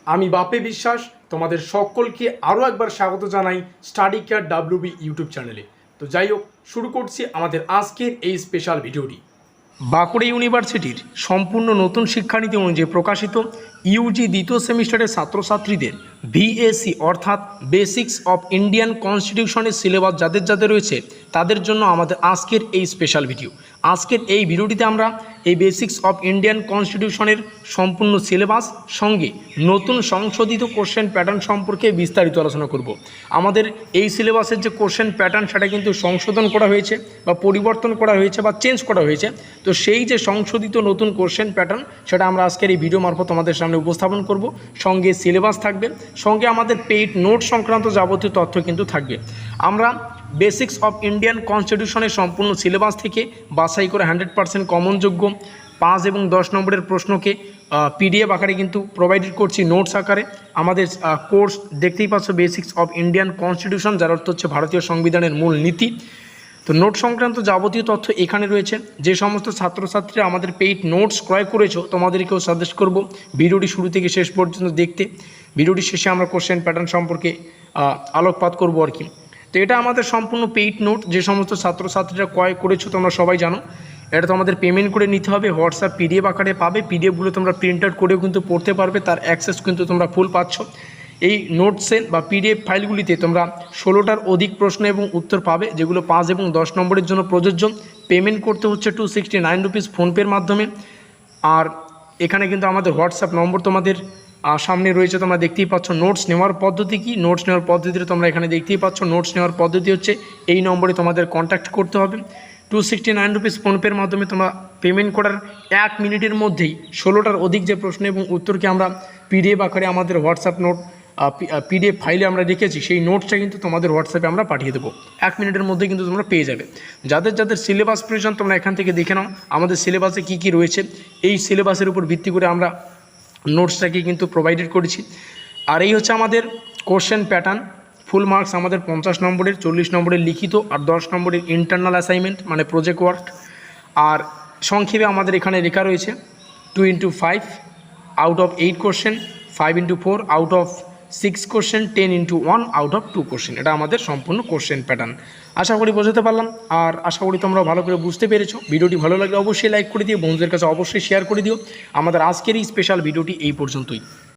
আমি বাপে বিশ্বাস তোমাদের সকলকে আরও একবার স্বাগত জানাই স্টাডি কেয়ার WB ইউটিউব চ্যানেলে। তো যাই হোক, শুরু করছি আমাদের আজকের এই স্পেশাল ভিডিওটি। বাঁকুড়া ইউনিভার্সিটির সম্পূর্ণ নতুন শিক্ষানীতি অনুযায়ী প্রকাশিত ইউজি দ্বিতীয় সেমিস্টারের ছাত্রছাত্রীদের VAC অর্থাৎ বেসিক্স অফ ইন্ডিয়ান কনস্টিটিউশনের সিলেবাস যাদের যাদের রয়েছে তাদের জন্য আমাদের আজকের এই স্পেশাল ভিডিও। আজকের এই ভিডিওটিতে আমরা এই বেসিক্স অফ ইন্ডিয়ান কনস্টিটিউশনের সম্পূর্ণ সিলেবাস সঙ্গে নতুন সংশোধিত কোশ্চেন প্যাটার্ন সম্পর্কে বিস্তারিত আলোচনা করব। আমাদের এই সিলেবাসের যে কোশ্চেন প্যাটার্ন সেটা কিন্তু সংশোধন করা হয়েছে বা পরিবর্তন করা হয়েছে বা চেঞ্জ করা হয়েছে। তো সেই যে সংশোধিত নতুন কোশ্চেন প্যাটার্ন সেটা আমরা আজকের এই ভিডিও মারফত তোমাদের সামনে উপস্থাপন করব। সঙ্গে সিলেবাস থাকবে, সঙ্গে আমাদের পেইড নোট সংক্রান্ত যাবতীয় তথ্য কিন্তু থাকবে। আমরা বেসিক্স অফ ইন্ডিয়ান কনস্টিটিউশনের সম্পূর্ণ সিলেবাস থেকে বাছাই করে 100% কমনযোগ্য 5 এবং 10 নম্বরের প্রশ্নকে PDF আকারে কিন্তু প্রোভাইডেড করছি নোটস আকারে। আমাদের কোর্স দেখতেই পাচ্ছ বেসিক্স অফ ইন্ডিয়ান কনস্টিটিউশন, যার অর্থ হচ্ছে ভারতীয় সংবিধানের মূল নীতি। তো নোট সংক্রান্ত যাবতীয় তথ্য এখানে রয়েছে। যে সমস্ত ছাত্রছাত্রীরা আমাদের পেইড নোটস ক্রয় করেছো তোমাদেরকেও সাজেস্ট করব ভিডিওটি শুরু থেকে শেষ পর্যন্ত দেখতে। ভিডিওটি শেষে আমরা কোশ্চেন প্যাটার্ন সম্পর্কে আলোকপাত করব আর কি। তো এটা আমাদের সম্পূর্ণ পেইড নোট, যে সমস্ত ছাত্রছাত্রীরা ক্রয় করেছো তোমরা সবাই জানো। এটা তোমাদের পেমেন্ট করে নিতে হবে, হোয়াটসঅ্যাপ PDF আকারে পাবে। PDFগুলো তোমরা প্রিন্ট আউট করেও কিন্তু পড়তে পারবে, তার অ্যাক্সেস কিন্তু তোমরা ফুল পাচ্ছ। এই নোটসে বা PDF ফাইলগুলিতে তোমরা 16টার অধিক প্রশ্ন এবং উত্তর পাবে, যেগুলো 5 এবং 10 নম্বরের জন্য প্রযোজ্য। পেমেন্ট করতে হচ্ছে 269 রুপিস ফোনপের মাধ্যমে। আর এখানে কিন্তু আমাদের হোয়াটসঅ্যাপ নম্বর তোমাদের সামনে রয়েছে, তোমরা দেখতেই পাচ্ছ। নোটস নেওয়ার পদ্ধতি কি, নোটস নেওয়ার পদ্ধতিটা তোমরা এখানে দেখতেই পাচ্ছ। নোটস নেওয়ার পদ্ধতি হচ্ছে এই নম্বরে তোমাদের কন্ট্যাক্ট করতে হবে। 269 রুপিস ফোনপের মাধ্যমে তোমরা পেমেন্ট করার 1 মিনিটের মধ্যেই 16টার অধিক যে প্রশ্ন এবং উত্তরকে আমরা PDF আকারে আমাদের হোয়াটসঅ্যাপ নোট PDF ফাইলে আমরা রেখেছি, সেই নোটসটা কিন্তু তোমাদের হোয়াটসঅ্যাপে আমরা পাঠিয়ে দেবো। 1 মিনিটের মধ্যে কিন্তু তোমরা পেয়ে যাবে। যাদের যাদের সিলেবাস প্রয়োজন তোমরা এখান থেকে দেখে নাও আমাদের সিলেবাসে কী কী রয়েছে। এই সিলেবাসের উপর ভিত্তি করে আমরা নোটসটাকে কিন্তু প্রোভাইডেড করেছি। আর এই হচ্ছে আমাদের কোশ্চেন প্যাটার্ন। ফুল মার্কস আমাদের 50 নম্বরের, 40 নম্বরের লিখিত আর 10 নম্বরের ইন্টারনাল অ্যাসাইনমেন্ট মানে প্রজেক্ট ওয়ার্ক। আর সংক্ষেপে আমাদের এখানে লেখা রয়েছে 2 into 5 out of 8 question, 5 into 4 out of 6 question, 10 into 1 out of 2 question. এটা আমাদের সম্পূর্ণ কোশ্চেন প্যাটার্ন। আশা করি বোঝাতে পারলাম, আর আশা করি তোমরা ভালো করে বুঝতে পেরেছো। ভিডিওটি ভালো লাগলে অবশ্যই লাইক করে দিও, বন্ধুদের কাছে অবশ্যই শেয়ার করে দিও। আমাদের আজকের এই স্পেশাল ভিডিওটি এই পর্যন্তই।